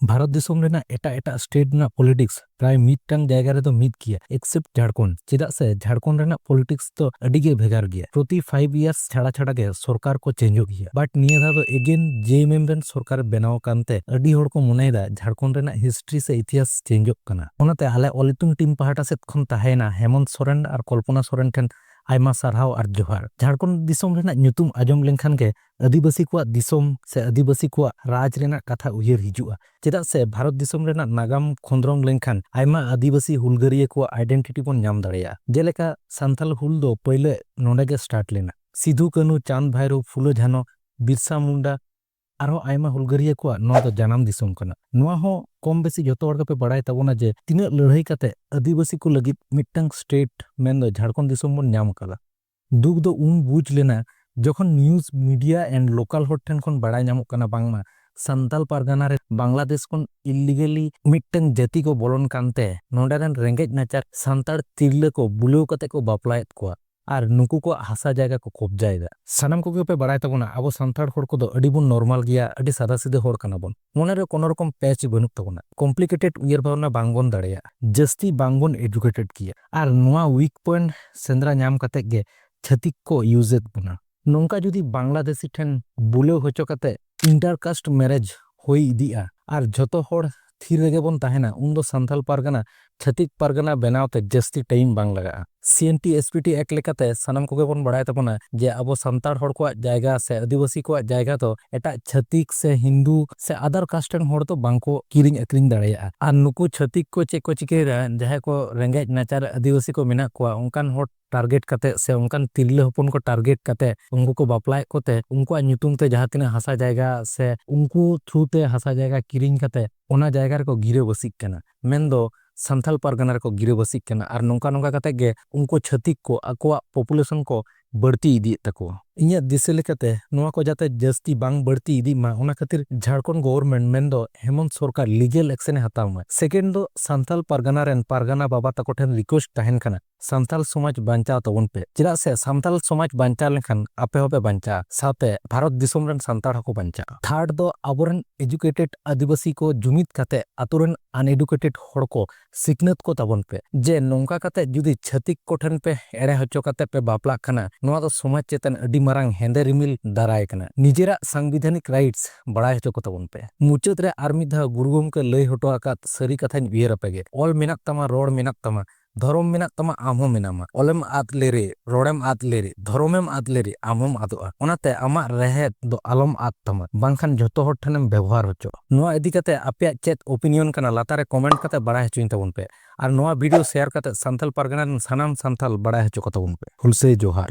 भारत दिसोम रेना एटा state ना politics प्राय मिदटांग जायगा रे तो मिद किया एक्सेप्ट झारखंड चेदा से झारखंड रेना पॉलिटिक्स तो अडी गे भेगार गया प्रति 5 इयर्स छाड़ा छाड़ा के सरकार को चेंज हो गया बट निया धा तो अगेन जेएमएम रेन सरकार बनाव कानते अडी होड़ को मनेदा झारखंड रेना हिस्ट्री से इतिहास चेंज कना ओनाते आले ओलितुन टीम पहाटा सेत खन ताहेना हेमंत सोरेन और कल्पना सोरेन ठेन आयमा सारहाव और जोहार झारखंड दिसोम रेना ᱧᱩᱛᱩᱢ आजम लेनखान के आदिवासी को दिसोम से आदिवासी को राज रेना कथा उयहर हिजुआ चेदा से भारत दिसोम रेना नागाम खोंद्रंग लेनखान आयमा आदिवासी हुलगरिया को आइडेंटिटी बन नाम दाड़ेया जेलेका सांथाल हुल दो पहिले नोंडे गे स्टार्ट लेना सिधु कानू चांद भैरव फुलो झानो बिरसा मुंडा आरो आयमा हुलगरिया को नो तो जन्म दिसोम कना नोआ हो कम बेसी जतो हड़ पे बड़ाय तबोना जे तिना लड़ाई काते आदिवासी को लगी मिटंग स्टेट मेन दो झारखंड दिसोम बन नाम कला दुख दो उन बुझ लेना जखन न्यूज मीडिया एंड लोकल हॉट ठेन खन बड़ाय नामक कना बांगमा संताल पारगाना रे बांग्लादेश खन इलीगली मिटंग जाति को बोलन कानते नोंडारन रेंगेज नाचार सांतार तिरले को बुलेव कते को बापलायत को और नुकु को हासा जायगा को कब्जायदा सानाम को पे बड़ाय तबोना अब सांतार हड़ को दो अडी बुन नॉर्मल गया अडी सादा सीधे हड़ कना बन मोने रे कोनो रकम पैच बनुक तबोना कॉम्प्लिकेटेड उयर भावना बांगबन दाड़ेया जस्ती बांगबन एजुकेटेड किया और नोआ वीक पॉइंट सेंद्रा नाम कते गे छतिक को यूजेत बना नोंका जुदी बांग्लादेशी ठेन बुलेव होचो कते इंटरकास्ट मैरिज होई इदिया और जतो हड़ थीर रेगे बन ताहेना उन दो संथाल पारगाना छतिक पारगाना बनावते जस्ती टाइम बांग लगा सीएनटी एसपीटी एक लेकाते सनम को बन बड़ाय तबना जे अब संतार हड़ को जायगा से आदिवासी को जायगा तो एटा छतिक से हिंदू से अदर कास्टन हड़ तो बांको किरिंग अक्रिंग दाड़ेया और नुकु छतिक को चे को चिकेरा जहां को रेंगेज नाचार आदिवासी को मेना को उनकान हड़ टारगेट कते से उनकान तिरले हपन को टारगेट कते उनको को बापलाय कोते उनको ᱧᱩᱛᱩᱢ ते जहां तिना हसा जायगा से उनको थ्रू ते हसा जायगा किरिंग कते ओना जायगा को गिरे बसिक कना मेनदो संथाल पारगाना को गिरे बसिक कना और नोंका नोंका कते गे उनको छतिक को अकोआ पॉपुलेशन को बढ़ती इदी तको इnya दिसे लेकाते नोआ को जाते जस्ती बांग बढ़ती इदी मा ओना खातिर झारखंड गवर्नमेंट मेनदो हेमंत सरकार लीगल एक्शन हताव मा सेकेंड दो संथाल पारगाना रेन पारगाना बाबा तको ठेन रिक्वेस्ट तहन कना संथाल समाज बांचा तबन पे चेदा से संथाल समाज बांचा लेखन आपे होबे बांचा साथे भारत दिसोम रेन संतार को बांचा थर्ड दो अबोरन एजुकेटेड आदिवासी को जुमित काते अतुरन अनएडुकेटेड हड़ को सिकनत को तबन पे जे नोंका काते जुदी छतिक को ठेन पे एड़े हचो काते पे बापला खाना नोआ दो समाज चेतन अडी मारांग हेंदे रिमिल दाराय कना निजेरा संविधानिक राइट्स बड़ाय हचो को तबन पे मुचाद रे आर मिद धाव गुरु गमके लय हटो आकात सरी कथाñ उयहर आपेगे ऑल मेनाक तमा रोड मेनाक तमा धर्म मेनाक तमा आमहो मेनामा ओलेम आद लेरे रोडेम आद लेरे धर्मेम आद लेरे आमहोम आदोआ ओनाते आमा रहेत दो आलम आद तमा बांखान जतो हर ठनेम व्यवहार हचो नोआ इदी कते आपे चेत ओपिनियन कना लातारे कमेंट कते बड़ाय हचोइन तबन पे और नोआ वीडियो शेयर कते संथाल पारगाना सानाम संथाल बड़ाय हचो को तबन पे हुलसे जोहार।